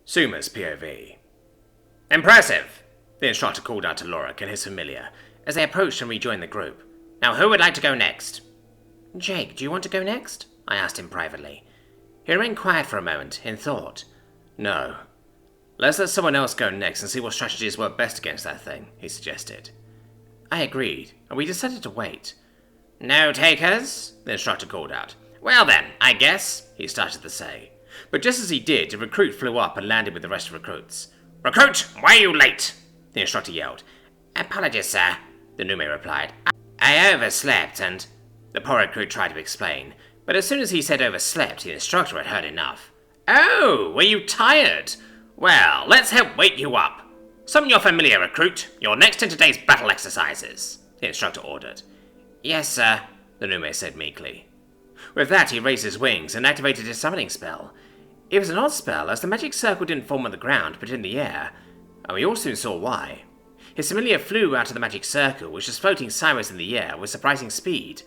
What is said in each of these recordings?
Suma's POV. Impressive, the instructor called out to Lorik and his familiar as they approached and rejoined the group. Now who would like to go next? Jake, do you want to go next? I asked him privately. He remained quiet for a moment, in thought. No. Let's let someone else go next and see what strategies work best against that thing, he suggested. I agreed, and we decided to wait. No takers? The instructor called out. Well then, I guess, he started to say. But just as he did, a recruit flew up and landed with the rest of the recruits. Recruit, why are you late? The instructor yelled. Apologies, sir, the Nume replied. I overslept and... The poor recruit tried to explain, but as soon as he said overslept, the instructor had heard enough. Oh, were you tired? Well, let's help wake you up. Summon your familiar, recruit. You're next in today's battle exercises, the instructor ordered. Yes, sir, the Nume said meekly. With that, he raised his wings and activated his summoning spell. It was an odd spell, as the magic circle didn't form on the ground, but in the air, and we all soon saw why. His familiar flew out of the magic circle, which was floating sideways in the air with surprising speed.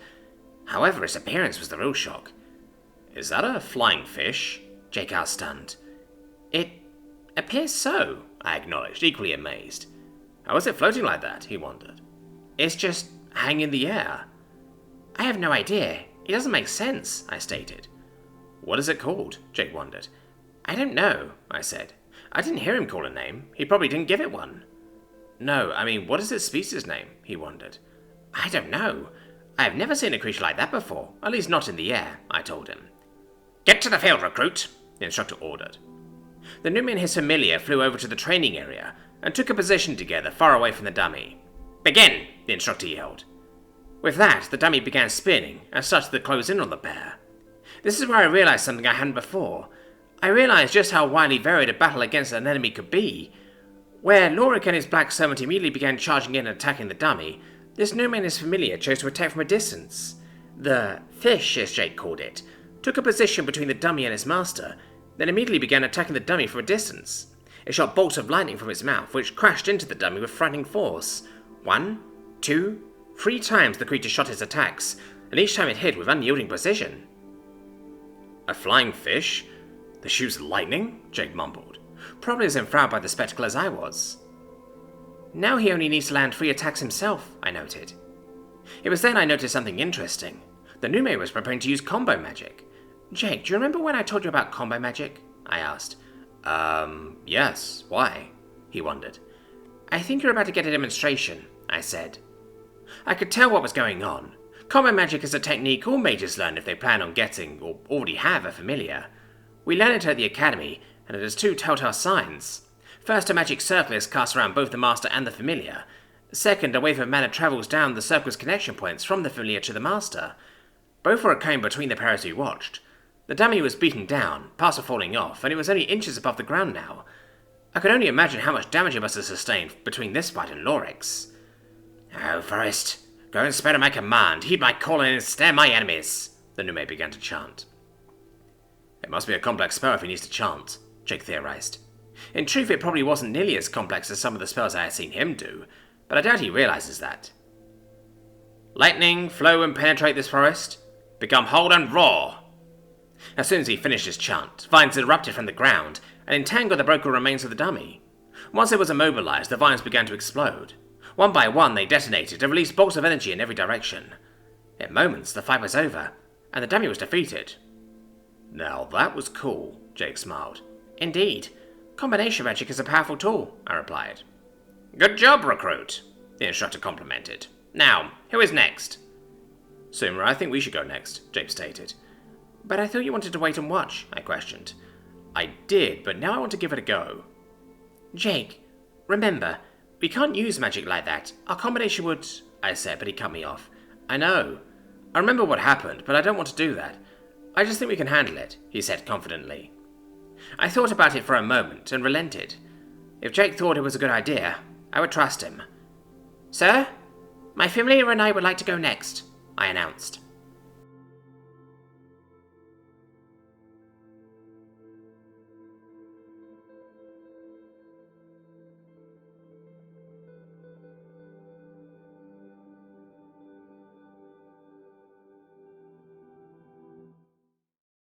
However, its appearance was the real shock. Is that a flying fish? Jake asked, stunned. It appears so, I acknowledged, equally amazed. How is it floating like that? He wondered. It's just hanging in the air. I have no idea. It doesn't make sense, I stated. What is it called? Jake wondered. I don't know, I said. I didn't hear him call a name. He probably didn't give it one. No, I mean, what is its species name? He wondered. I don't know. I have never seen a creature like that before, at least not in the air, I told him. Get to the field, recruit, the instructor ordered. The Nume and his familiar flew over to the training area and took a position together far away from the dummy. Begin, the instructor yelled. With that, the dummy began spinning and started to close in on the pair. This is where I realized something I hadn't before. I realized just how widely varied a battle against an enemy could be. Where Lorik and his black servant immediately began charging in and attacking the dummy, this Nume and his familiar chose to attack from a distance. The fish, as Jake called it, took a position between the dummy and his master, then immediately began attacking the dummy from a distance. It shot bolts of lightning from its mouth, which crashed into the dummy with frightening force. 1, 2, 3 times the creature shot its attacks, and each time it hit with unyielding precision. A flying fish? That shoots lightning? Jake mumbled, probably as enthralled by the spectacle as I was. Now he only needs to land 3 attacks himself, I noted. It was then I noticed something interesting. The Nume was preparing to use combo magic. Jake, do you remember when I told you about combo magic? I asked. Yes, why? He wondered. I think you're about to get a demonstration, I said. I could tell what was going on. Combo magic is a technique all mages learn if they plan on getting, or already have, a familiar. We learn it at the academy, and it has 2 telltale signs. First, a magic circle is cast around both the master and the familiar. Second, a wave of mana travels down the circle's connection points from the familiar to the master. Both were occurring between the pairs we watched. The dummy was beaten down, parts were falling off, and it was only inches above the ground now. I could only imagine how much damage it must have sustained between this fight and Lorik's. Oh, Forest, go and spread at my command, heed my call and ensnare my enemies, the Nume began to chant. It must be a complex spell if he needs to chant, Jake theorized. In truth, it probably wasn't nearly as complex as some of the spells I had seen him do, but I doubt he realizes that. Lightning, flow and penetrate this forest. Become hold and roar. As soon as he finished his chant, vines erupted from the ground and entangled the broken remains of the dummy. Once it was immobilized, the vines began to explode. One by one, they detonated and released bolts of energy in every direction. In moments, the fight was over, and the dummy was defeated. Now that was cool, Jake smiled. Indeed. Combination magic is a powerful tool, I replied. Good job, recruit, the instructor complimented. Now, who is next? Suma, I think we should go next, Jake stated. But I thought you wanted to wait and watch, I questioned. I did, but now I want to give it a go. Jake, remember, we can't use magic like that. Our combination would... I said, but he cut me off. I know. I remember what happened, but I don't want to do that. I just think we can handle it, he said confidently. I thought about it for a moment and relented. If Jake thought it was a good idea, I would trust him. Sir, my familiar and I would like to go next, I announced.